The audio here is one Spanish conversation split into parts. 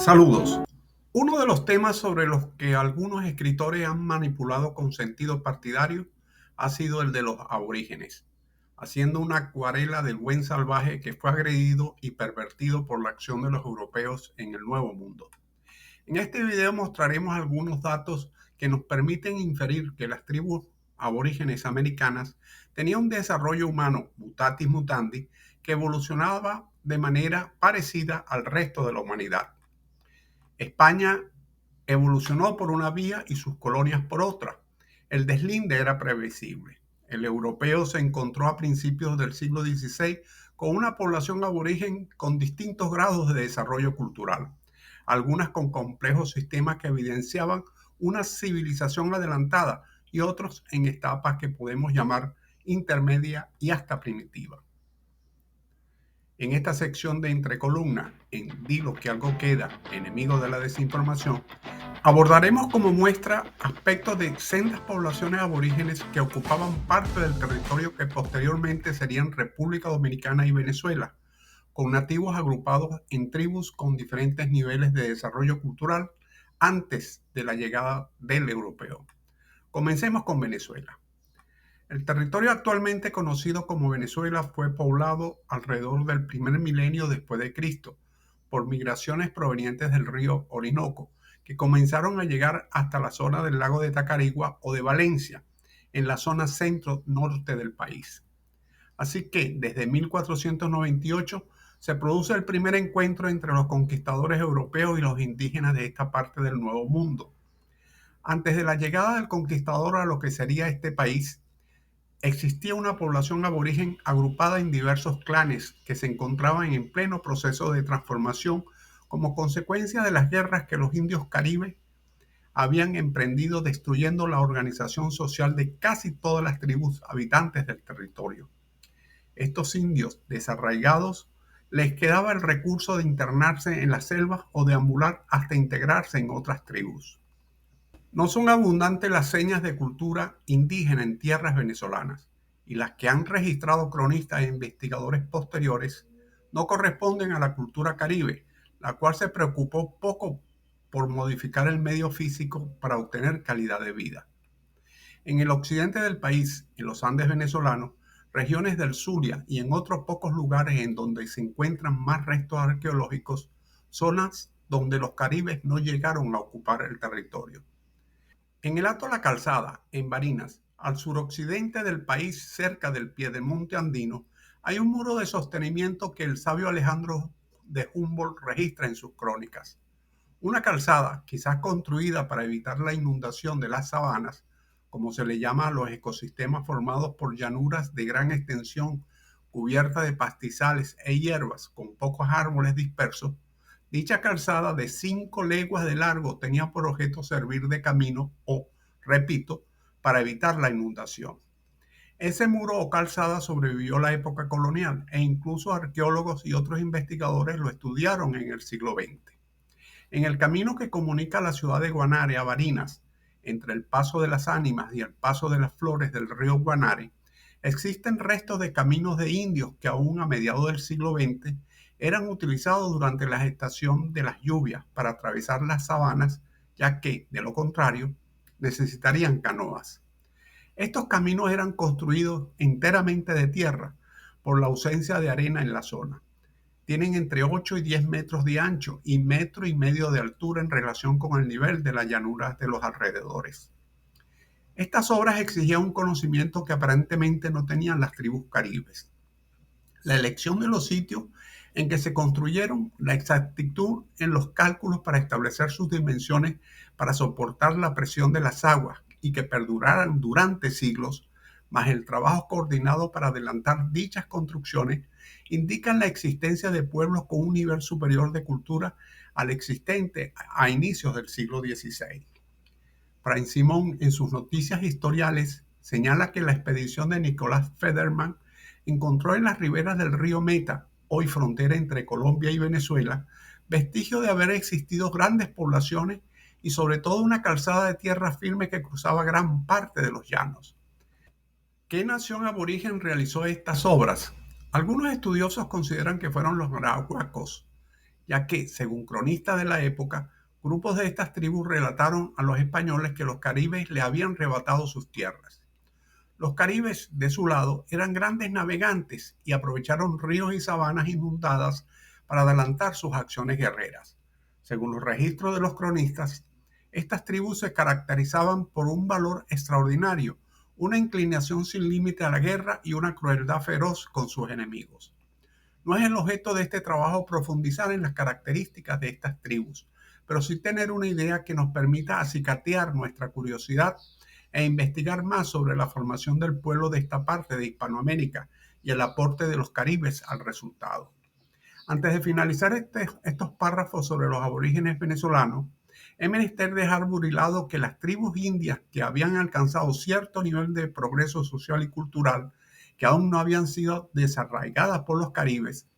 Saludos. Uno de los temas sobre los que algunos escritores han manipulado con sentido partidario ha sido el de los aborígenes, haciendo una acuarela del buen salvaje que fue agredido y pervertido por la acción de los europeos en el Nuevo Mundo. En este video mostraremos algunos datos que nos permiten inferir que las tribus aborígenes americanas tenían un desarrollo humano, mutatis mutandis, que evolucionaba de manera parecida al resto de la humanidad. España evolucionó por una vía y sus colonias por otra. El deslinde era previsible. El europeo se encontró a principios del siglo XVI con una población aborigen con distintos grados de desarrollo cultural, algunas con complejos sistemas que evidenciaban una civilización adelantada y otros en etapas que podemos llamar intermedia y hasta primitiva. En esta sección de entre columnas, en Dilo que algo queda, enemigo de la desinformación, abordaremos como muestra aspectos de sendas poblaciones aborígenes que ocupaban parte del territorio que posteriormente serían República Dominicana y Venezuela, con nativos agrupados en tribus con diferentes niveles de desarrollo cultural antes de la llegada del europeo. Comencemos con Venezuela. El territorio actualmente conocido como Venezuela fue poblado alrededor del primer milenio después de Cristo por migraciones provenientes del río Orinoco, que comenzaron a llegar hasta la zona del lago de Tacarigua o de Valencia, en la zona centro-norte del país. Así que desde 1498 se produce el primer encuentro entre los conquistadores europeos y los indígenas de esta parte del Nuevo Mundo. Antes de la llegada del conquistador a lo que sería este país, existía una población aborigen agrupada en diversos clanes que se encontraban en pleno proceso de transformación como consecuencia de las guerras que los indios caribes habían emprendido destruyendo la organización social de casi todas las tribus habitantes del territorio. Estos indios desarraigados les quedaba el recurso de internarse en las selvas o deambular hasta integrarse en otras tribus. No son abundantes las señas de cultura indígena en tierras venezolanas, y las que han registrado cronistas e investigadores posteriores no corresponden a la cultura caribe, la cual se preocupó poco por modificar el medio físico para obtener calidad de vida. En el occidente del país, en los Andes venezolanos, regiones del Zulia y en otros pocos lugares en donde se encuentran más restos arqueológicos, zonas donde los caribes no llegaron a ocupar el territorio. En el Alto La Calzada, en Barinas, al suroccidente del país, cerca del piedemonte andino, hay un muro de sostenimiento que el sabio Alejandro de Humboldt registra en sus crónicas. Una calzada, quizás construida para evitar la inundación de las sabanas, como se le llama a los ecosistemas formados por llanuras de gran extensión cubiertas de pastizales e hierbas con pocos árboles dispersos. Dicha calzada de 5 leguas de largo tenía por objeto servir de camino o, repito, para evitar la inundación. Ese muro o calzada sobrevivió a la época colonial e incluso arqueólogos y otros investigadores lo estudiaron en el siglo XX. En el camino que comunica la ciudad de Guanare a Barinas, entre el Paso de las Ánimas y el Paso de las Flores del río Guanare, existen restos de caminos de indios que aún a mediados del siglo XX eran utilizados durante la estación de las lluvias para atravesar las sabanas, ya que, de lo contrario, necesitarían canoas. Estos caminos eran construidos enteramente de tierra por la ausencia de arena en la zona. Tienen entre 8 y 10 metros de ancho y 1,5 metros de altura en relación con el nivel de las llanuras de los alrededores. Estas obras exigían un conocimiento que aparentemente no tenían las tribus caribes. La elección de los sitios en que se construyeron, la exactitud en los cálculos para establecer sus dimensiones para soportar la presión de las aguas y que perduraran durante siglos, más el trabajo coordinado para adelantar dichas construcciones, indican la existencia de pueblos con un nivel superior de cultura al existente a inicios del siglo XVI. Fray Simón, en sus noticias historiales, señala que la expedición de Nicolás Federmann encontró en las riberas del río Meta, hoy frontera entre Colombia y Venezuela, vestigios de haber existido grandes poblaciones y sobre todo una calzada de tierra firme que cruzaba gran parte de los llanos. ¿Qué nación aborigen realizó estas obras? Algunos estudiosos consideran que fueron los arahuacos, ya que, según cronistas de la época, grupos de estas tribus relataron a los españoles que los caribes le habían arrebatado sus tierras. Los caribes, de su lado, eran grandes navegantes y aprovecharon ríos y sabanas inundadas para adelantar sus acciones guerreras. Según los registros de los cronistas, estas tribus se caracterizaban por un valor extraordinario, una inclinación sin límite a la guerra y una crueldad feroz con sus enemigos. No es el objeto de este trabajo profundizar en las características de estas tribus, pero sí tener una idea que nos permita acicatear nuestra curiosidad e investigar más sobre la formación del pueblo de esta parte de Hispanoamérica y el aporte de los caribes al resultado. Antes de finalizar estos párrafos sobre los aborígenes venezolanos, es menester dejar burilado que las tribus indias que habían alcanzado cierto nivel de progreso social y cultural, que aún no habían sido desarraigadas por los caribes,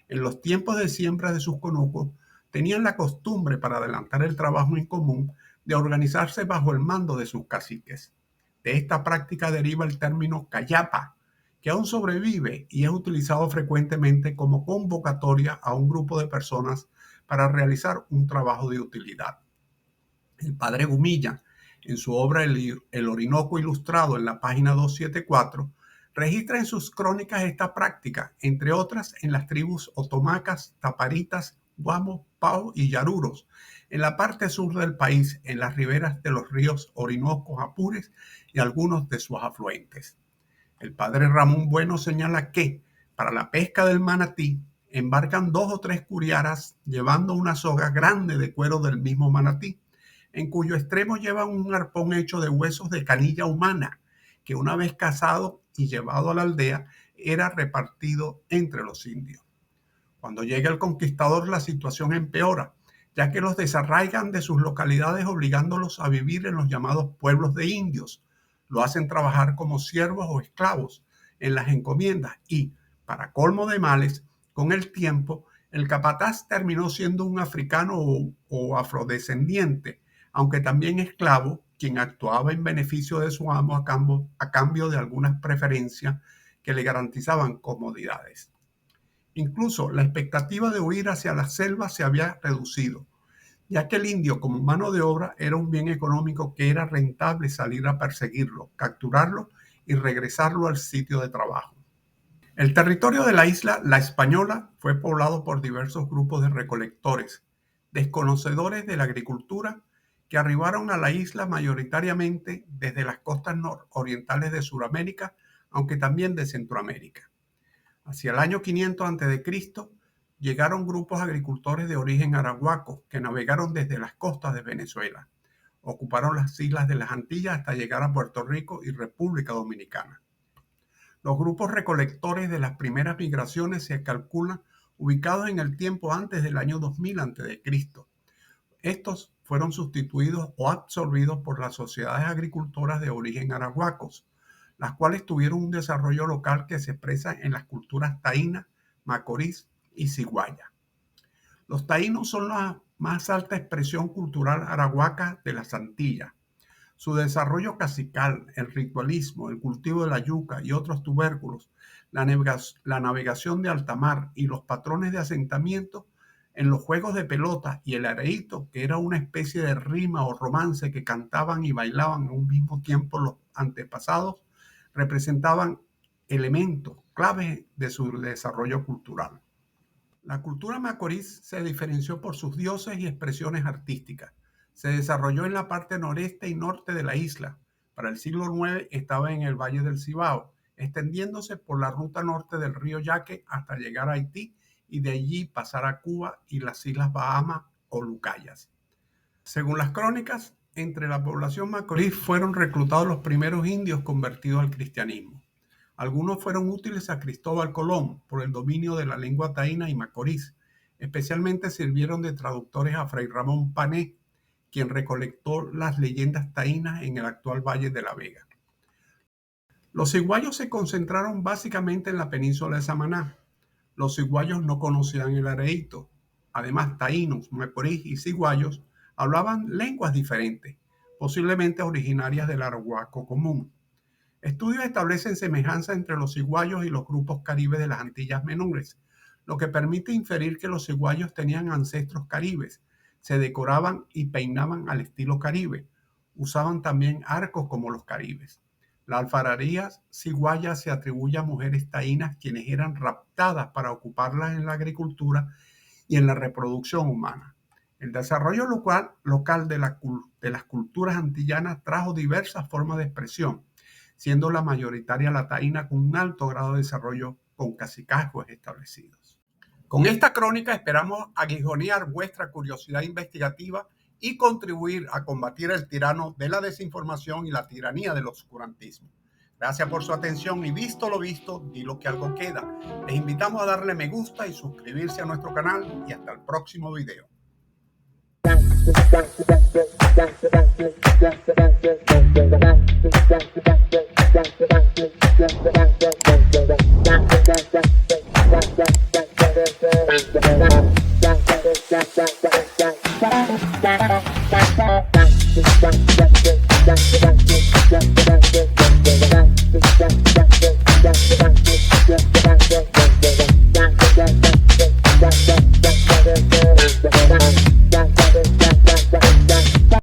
en los tiempos de siembra de sus conucos, tenían la costumbre, para adelantar el trabajo en común, de organizarse bajo el mando de sus caciques. De esta práctica deriva el término cayapa, que aún sobrevive y es utilizado frecuentemente como convocatoria a un grupo de personas para realizar un trabajo de utilidad. El padre Gumilla, en su obra El Orinoco Ilustrado, en la página 274, registra en sus crónicas esta práctica, entre otras en las tribus otomacas, taparitas, guamos, pao y yaruros, en la parte sur del país, en las riberas de los ríos Orinoco, Apures y algunos de sus afluentes. El padre Ramón Bueno señala que, para la pesca del manatí, embarcan 2 o 3 curiaras llevando una soga grande de cuero del mismo manatí, en cuyo extremo llevan un arpón hecho de huesos de canilla humana, que una vez cazado y llevado a la aldea, era repartido entre los indios. Cuando llega el conquistador, la situación empeora, ya que los desarraigan de sus localidades obligándolos a vivir en los llamados pueblos de indios. Lo hacen trabajar como siervos o esclavos en las encomiendas y, para colmo de males, con el tiempo, el capataz terminó siendo un africano o afrodescendiente, aunque también esclavo, quien actuaba en beneficio de su amo a cambio de algunas preferencias que le garantizaban comodidades. Incluso la expectativa de huir hacia las selvas se había reducido, ya que el indio como mano de obra era un bien económico que era rentable salir a perseguirlo, capturarlo y regresarlo al sitio de trabajo. El territorio de la isla La Española fue poblado por diversos grupos de recolectores, desconocedores de la agricultura, que arribaron a la isla mayoritariamente desde las costas nororientales de Sudamérica, aunque también de Centroamérica. Hacia el año 500 a.C. llegaron grupos agricultores de origen arahuaco que navegaron desde las costas de Venezuela. Ocuparon las islas de las Antillas hasta llegar a Puerto Rico y República Dominicana. Los grupos recolectores de las primeras migraciones se calculan ubicados en el tiempo antes del año 2000 a.C. Estos fueron sustituidos o absorbidos por las sociedades agricultoras de origen arahuacos, las cuales tuvieron un desarrollo local que se expresa en las culturas taína, macorís y ciguaya. Los taínos son la más alta expresión cultural arahuaca de las Antillas. Su desarrollo cacical, el ritualismo, el cultivo de la yuca y otros tubérculos, la navegación de alta mar y los patrones de asentamiento en los juegos de pelota y el areíto, que era una especie de rima o romance que cantaban y bailaban a un mismo tiempo los antepasados, representaban elementos clave de su desarrollo cultural. La cultura macorís se diferenció por sus dioses y expresiones artísticas. Se desarrolló en la parte noreste y norte de la isla. Para el siglo IX estaba en el Valle del Cibao, extendiéndose por la ruta norte del río Yaque hasta llegar a Haití y de allí pasar a Cuba y las Islas Bahamas o Lucayas. Según las crónicas, entre la población macorís fueron reclutados los primeros indios convertidos al cristianismo. Algunos fueron útiles a Cristóbal Colón por el dominio de la lengua taína y macorís. Especialmente sirvieron de traductores a Fray Ramón Pané, quien recolectó las leyendas taínas en el actual Valle de la Vega. Los ciguayos se concentraron básicamente en la península de Samaná. Los ciguayos no conocían el areíto. Además, taínos, macorís y ciguayos hablaban lenguas diferentes, posiblemente originarias del arahuaco común. Estudios establecen semejanza entre los ciguayos y los grupos caribes de las Antillas Menores, lo que permite inferir que los ciguayos tenían ancestros caribes. Se decoraban y peinaban al estilo caribe. Usaban también arcos como los caribes. La alfarería ciguaya se atribuye a mujeres taínas quienes eran raptadas para ocuparlas en la agricultura y en la reproducción humana. El desarrollo local de las culturas antillanas trajo diversas formas de expresión, siendo la mayoritaria la taína con un alto grado de desarrollo con cacicazgos establecidos. Con esta crónica esperamos aguijonear vuestra curiosidad investigativa y contribuir a combatir el tirano de la desinformación y la tiranía del oscurantismo. Gracias por su atención y visto lo visto, di lo que algo queda. Les invitamos a darle me gusta y suscribirse a nuestro canal y hasta el próximo video. Bye.